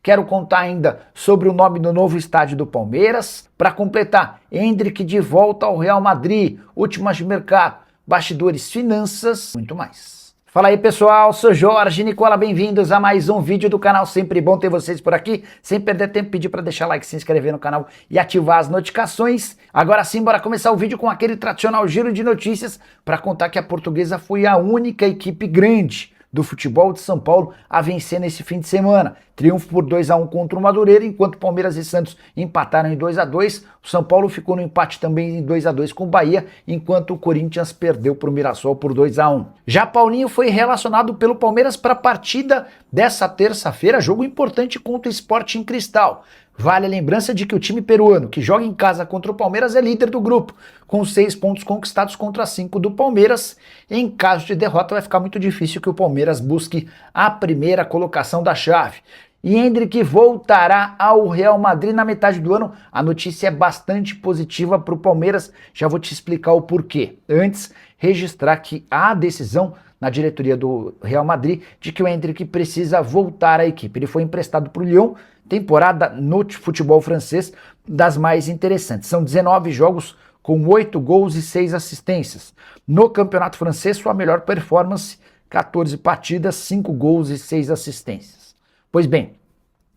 Quero contar ainda sobre o nome do novo estádio do Palmeiras. Para completar, Endrick de volta ao Real Madrid, últimas de mercado, bastidores, finanças, muito mais. Fala aí pessoal, sou Jorge Nicola, bem-vindos a mais um vídeo do canal, sempre bom ter vocês por aqui, sem perder tempo, pedir para deixar like, se inscrever no canal e ativar as notificações. Agora sim, bora começar o vídeo com aquele tradicional giro de notícias para contar que a Portuguesa foi a única equipe grande do futebol de São Paulo a vencer nesse fim de semana. Triunfo por 2-1 contra o Madureira, enquanto Palmeiras e Santos empataram em 2-2. O São Paulo ficou no empate também em 2-2 com o Bahia, enquanto o Corinthians perdeu para o Mirassol por 2-1. Já Paulinho foi relacionado pelo Palmeiras para a partida dessa terça-feira, jogo importante contra o Sporting Cristal. Vale a lembrança de que o time peruano, que joga em casa contra o Palmeiras, é líder do grupo, com 6 pontos conquistados contra 5 do Palmeiras. Em caso de derrota, vai ficar muito difícil que o Palmeiras busque a primeira colocação da chave. E Endrick voltará ao Real Madrid na metade do ano. A notícia é bastante positiva para o Palmeiras, já vou te explicar o porquê. Antes, registrar que há decisão na diretoria do Real Madrid de que o Endrick precisa voltar à equipe. Ele foi emprestado para o Lyon, temporada no futebol francês das mais interessantes. São 19 jogos com 8 gols e 6 assistências. No campeonato francês, sua melhor performance, 14 partidas, 5 gols e 6 assistências. Pois bem,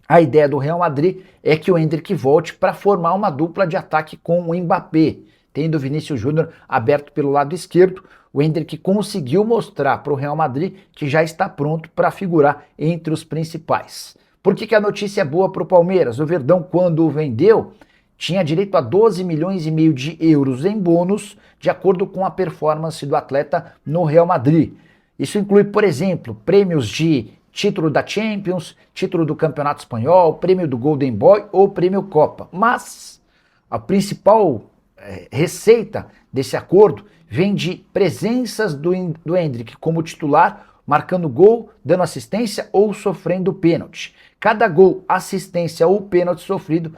a ideia do Real Madrid é que o Endrick volte para formar uma dupla de ataque com o Mbappé. Tendo o Vinícius Júnior aberto pelo lado esquerdo, o Endrick conseguiu mostrar para o Real Madrid que já está pronto para figurar entre os principais. Por que a notícia é boa para o Palmeiras? O Verdão, quando o vendeu, tinha direito a 12 milhões e meio de euros em bônus, de acordo com a performance do atleta no Real Madrid. Isso inclui, por exemplo, prêmios de título da Champions, título do Campeonato Espanhol, prêmio do Golden Boy ou prêmio Copa. Mas a principal receita desse acordo vem de presenças do Endrick como titular, marcando gol, dando assistência ou sofrendo pênalti. Cada gol, assistência ou pênalti sofrido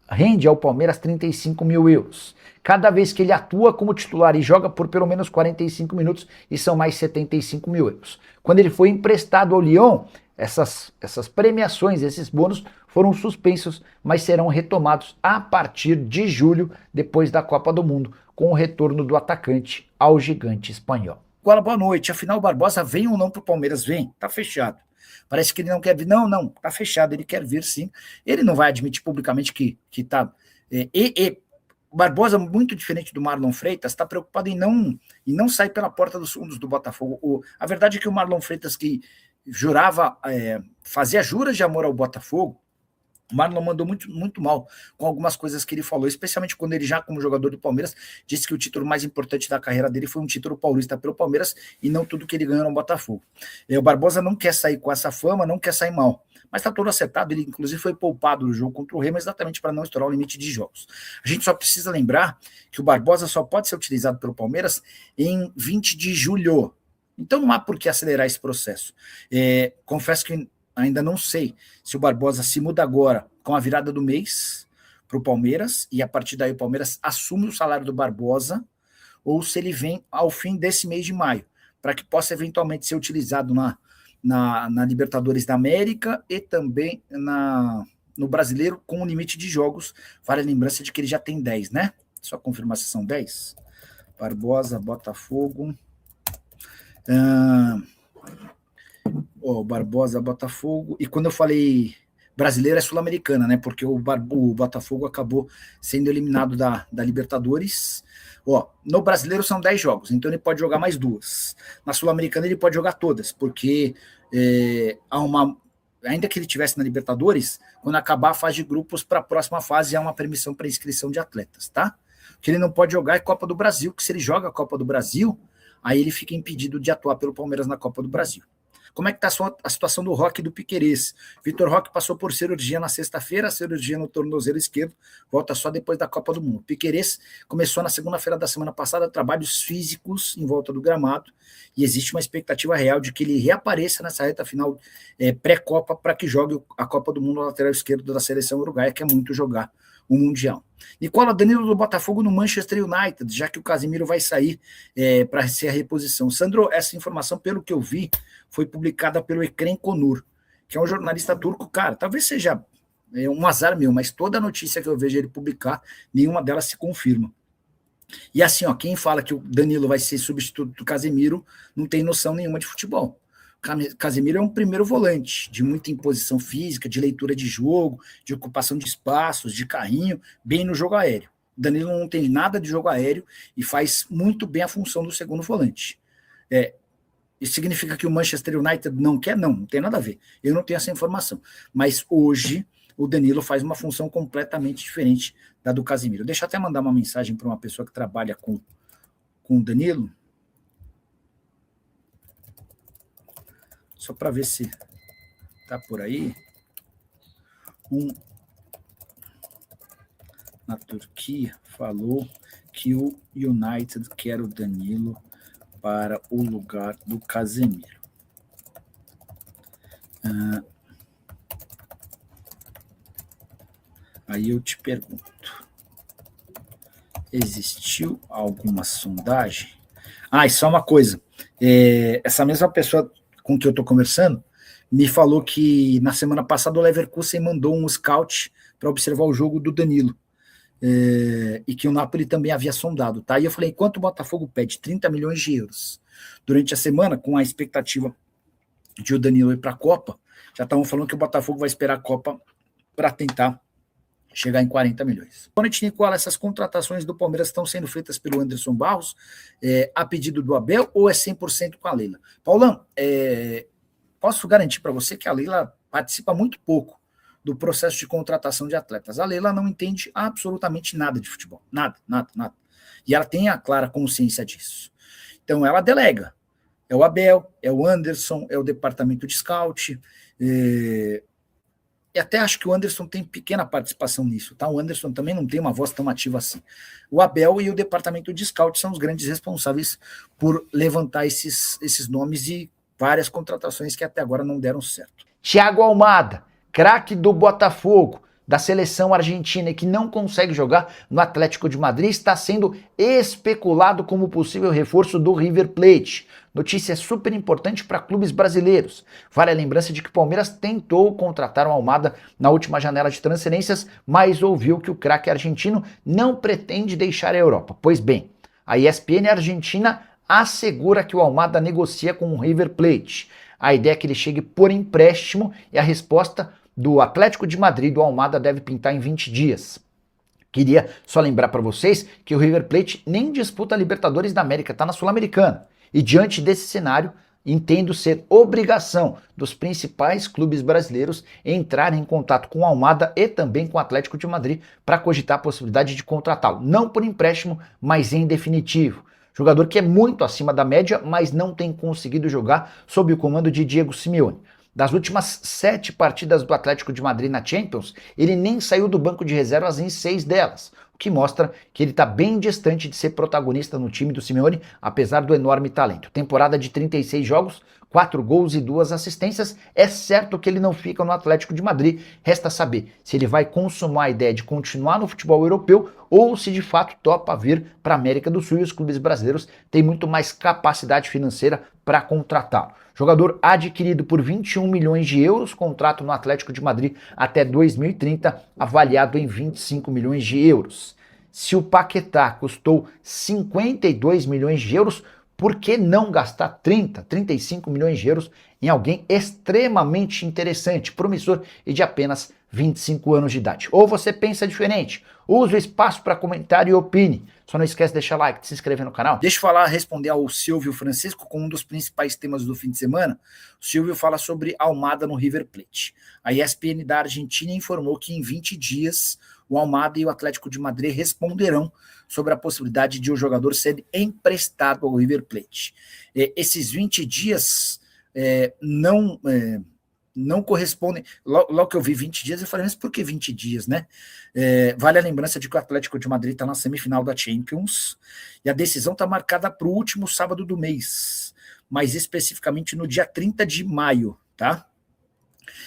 rende ao Palmeiras 35 mil euros. Cada vez que ele atua como titular e joga por pelo menos 45 minutos, e são mais 75 mil euros. Quando ele foi emprestado ao Lyon, essas premiações, esses bônus foram suspensos, mas serão retomados a partir de julho, depois da Copa do Mundo, com o retorno do atacante ao gigante espanhol. Agora, boa noite. Afinal, o Barbosa vem ou não para o Palmeiras? Vem, tá fechado. Parece que ele não quer vir. Não, tá fechado, ele quer vir sim. Ele não vai admitir publicamente que tá... O Barbosa, muito diferente do Marlon Freitas, está preocupado em não sair pela porta dos fundos do Botafogo. A verdade é que o Marlon Freitas, que jurava, fazia juras de amor ao Botafogo, o Marlon mandou muito mal com algumas coisas que ele falou, especialmente quando ele já, como jogador do Palmeiras, disse que o título mais importante da carreira dele foi um título paulista pelo Palmeiras e não tudo que ele ganhou no Botafogo. O Barbosa não quer sair com essa fama, não quer sair mal, mas está todo acertado. Ele inclusive foi poupado do jogo contra o Remo exatamente para não estourar o limite de jogos. A gente só precisa lembrar que o Barbosa só pode ser utilizado pelo Palmeiras em 20 de julho. Então não há por que acelerar esse processo. Confesso que ainda não sei se o Barbosa se muda agora com a virada do mês para o Palmeiras e a partir daí o Palmeiras assume o salário do Barbosa ou se ele vem ao fim desse mês de maio, para que possa eventualmente ser utilizado na Libertadores da América e também no Brasileiro com um limite de jogos. Vale a lembrança de que ele já tem 10, né? Só confirmar se são 10. Barbosa, Botafogo... Barbosa, Botafogo, e quando eu falei brasileiro é sul-americana, né? Porque o Botafogo acabou sendo eliminado da Libertadores. No brasileiro são 10 jogos, então ele pode jogar mais 2. Na sul-americana ele pode jogar todas, porque ainda que ele estivesse na Libertadores, quando acabar a fase de grupos para a próxima fase há uma permissão para inscrição de atletas, tá? O que ele não pode jogar é Copa do Brasil, que se ele joga a Copa do Brasil, aí ele fica impedido de atuar pelo Palmeiras na Copa do Brasil. Como é que está a situação do Roque e do Piquerez? Vitor Roque passou por cirurgia na sexta-feira, cirurgia no tornozelo esquerdo, volta só depois da Copa do Mundo. Piquerez começou na segunda-feira da semana passada trabalhos físicos em volta do gramado e existe uma expectativa real de que ele reapareça nessa reta final pré-Copa para que jogue a Copa do Mundo no lateral esquerdo da seleção uruguaia, que é muito jogar o Mundial. Nicola Danilo do Botafogo no Manchester United, já que o Casemiro vai sair para ser a reposição. Sandro, essa informação, pelo que eu vi, foi publicada pelo Ecrem Conur. que é um jornalista turco, cara, talvez seja um azar meu, mas toda notícia que eu vejo ele publicar, nenhuma delas se confirma. E assim, ó, quem fala que o Danilo vai ser substituto do Casemiro não tem noção nenhuma de futebol. Casemiro é um primeiro volante, de muita imposição física, de leitura de jogo, de ocupação de espaços, de carrinho, bem no jogo aéreo. Danilo não tem nada de jogo aéreo e faz muito bem a função do segundo volante. Isso significa que o Manchester United não quer? Não tem nada a ver. Eu não tenho essa informação. Mas hoje o Danilo faz uma função completamente diferente da do Casemiro. Deixa eu até mandar uma mensagem para uma pessoa que trabalha com o Danilo, só para ver se está por aí. Na Turquia falou que o United quer o Danilo para o lugar do Casemiro. Aí eu te pergunto, existiu alguma sondagem? E só uma coisa, essa mesma pessoa com que eu estou conversando me falou que na semana passada o Leverkusen mandou um scout para observar o jogo do Danilo, e que o Napoli também havia sondado, tá? E eu falei, quanto o Botafogo pede? 30 milhões de euros. Durante a semana, com a expectativa de o Danilo ir para a Copa, já estavam falando que o Botafogo vai esperar a Copa para tentar chegar em 40 milhões. Bonete Nicola, essas contratações do Palmeiras estão sendo feitas pelo Anderson Barros, a pedido do Abel, ou é 100% com a Leila? Paulão, posso garantir para você que a Leila participa muito pouco do processo de contratação de atletas. A Leila não entende absolutamente nada de futebol. Nada. E ela tem a clara consciência disso. Então, ela delega. É o Abel, é o Anderson, é o departamento de scout. E até acho que o Anderson tem pequena participação nisso. Tá? O Anderson também não tem uma voz tão ativa assim. O Abel e o departamento de scout são os grandes responsáveis por levantar esses nomes e várias contratações que até agora não deram certo. Thiago Almada, craque do Botafogo, da seleção argentina e que não consegue jogar no Atlético de Madrid, está sendo especulado como possível reforço do River Plate. Notícia super importante para clubes brasileiros. Vale a lembrança de que o Palmeiras tentou contratar o Almada na última janela de transferências, mas ouviu que o craque argentino não pretende deixar a Europa. Pois bem, a ESPN Argentina assegura que o Almada negocia com o River Plate. A ideia é que ele chegue por empréstimo e a resposta do Atlético de Madrid, do Almada, deve pintar em 20 dias. Queria só lembrar para vocês que o River Plate nem disputa a Libertadores da América, está na Sul-Americana. E diante desse cenário, entendo ser obrigação dos principais clubes brasileiros entrarem em contato com o Almada e também com o Atlético de Madrid para cogitar a possibilidade de contratá-lo. Não por empréstimo, mas em definitivo. Jogador que é muito acima da média, mas não tem conseguido jogar sob o comando de Diego Simeone. Das últimas 7 partidas do Atlético de Madrid na Champions, ele nem saiu do banco de reservas em 6 delas, o que mostra que ele está bem distante de ser protagonista no time do Simeone, apesar do enorme talento. Temporada de 36 jogos, 4 gols e 2 assistências, é certo que ele não fica no Atlético de Madrid, resta saber se ele vai consumar a ideia de continuar no futebol europeu ou se de fato topa vir para a América do Sul e os clubes brasileiros têm muito mais capacidade financeira para contratá-lo. Jogador adquirido por 21 milhões de euros, contrato no Atlético de Madrid até 2030, avaliado em 25 milhões de euros. Se o Paquetá custou 52 milhões de euros, por que não gastar 35 milhões de euros em alguém extremamente interessante, promissor e de apenas 25 anos de idade? Ou você pensa diferente? Use o espaço para comentário e opine. Só não esquece de deixar like, de se inscrever no canal. Deixa eu responder ao Silvio Francisco com um dos principais temas do fim de semana. O Silvio fala sobre Almada no River Plate. A ESPN da Argentina informou que em 20 dias o Almada e o Atlético de Madrid responderão sobre a possibilidade de o jogador ser emprestado ao River Plate. Esses 20 dias não correspondem. Logo que eu vi 20 dias, eu falei, mas por que 20 dias, né? Vale a lembrança de que o Atlético de Madrid está na semifinal da Champions e a decisão está marcada para o último sábado do mês, mais especificamente no dia 30 de maio, tá?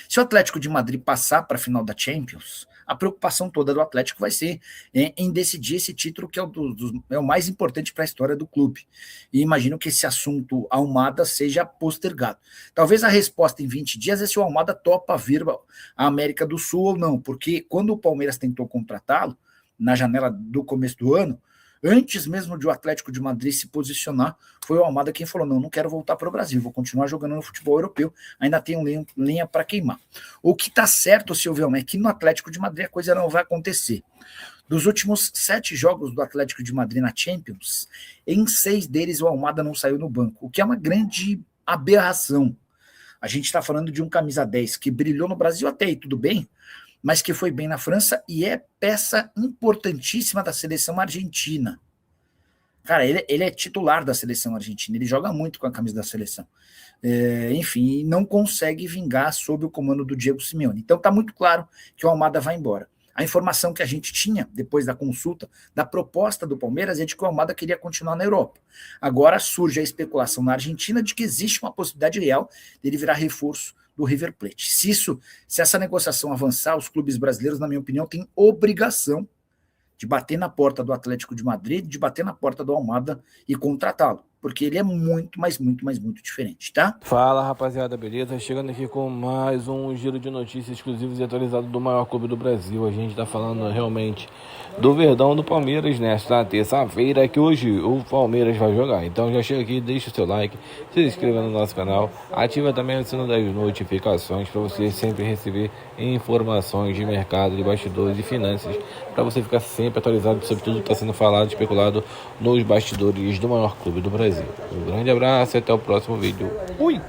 Se o Atlético de Madrid passar para a final da Champions, a preocupação toda do Atlético vai ser em decidir esse título que é o mais importante para a história do clube. E imagino que esse assunto Almada seja postergado. Talvez a resposta em 20 dias é se o Almada topa vir à América do Sul ou não, porque quando o Palmeiras tentou contratá-lo, na janela do começo do ano, antes mesmo de o Atlético de Madrid se posicionar, foi o Almada quem falou, não quero voltar para o Brasil, vou continuar jogando no futebol europeu, ainda tenho lenha para queimar. O que está certo, Silvio, é que no Atlético de Madrid a coisa não vai acontecer. Dos últimos 7 jogos do Atlético de Madrid na Champions, em 6 deles o Almada não saiu no banco, o que é uma grande aberração. A gente está falando de um camisa 10 que brilhou no Brasil até aí, tudo bem, mas que foi bem na França e é peça importantíssima da seleção argentina. Cara, ele é titular da seleção argentina, ele joga muito com a camisa da seleção. Enfim, não consegue vingar sob o comando do Diego Simeone. Então tá muito claro que o Almada vai embora. A informação que a gente tinha, depois da consulta, da proposta do Palmeiras, é de que o Almada queria continuar na Europa. Agora surge a especulação na Argentina de que existe uma possibilidade real dele virar reforço do River Plate. Se essa negociação avançar, os clubes brasileiros, na minha opinião, têm obrigação de bater na porta do Atlético de Madrid, de bater na porta do Almada e contratá-lo, porque ele é muito, mas muito, mas muito diferente, tá? Fala, rapaziada, beleza? Chegando aqui com mais um giro de notícias exclusivos e atualizados do maior clube do Brasil. A gente tá falando realmente do Verdão do Palmeiras nesta terça-feira, que hoje o Palmeiras vai jogar. Então já chega aqui, deixa o seu like, se inscreva no nosso canal, ativa também o sino das notificações para você sempre receber informações de mercado, de bastidores e finanças, para você ficar sempre atualizado sobre tudo que está sendo falado, especulado nos bastidores do maior clube do Brasil. Um grande abraço e até o próximo vídeo. Fui!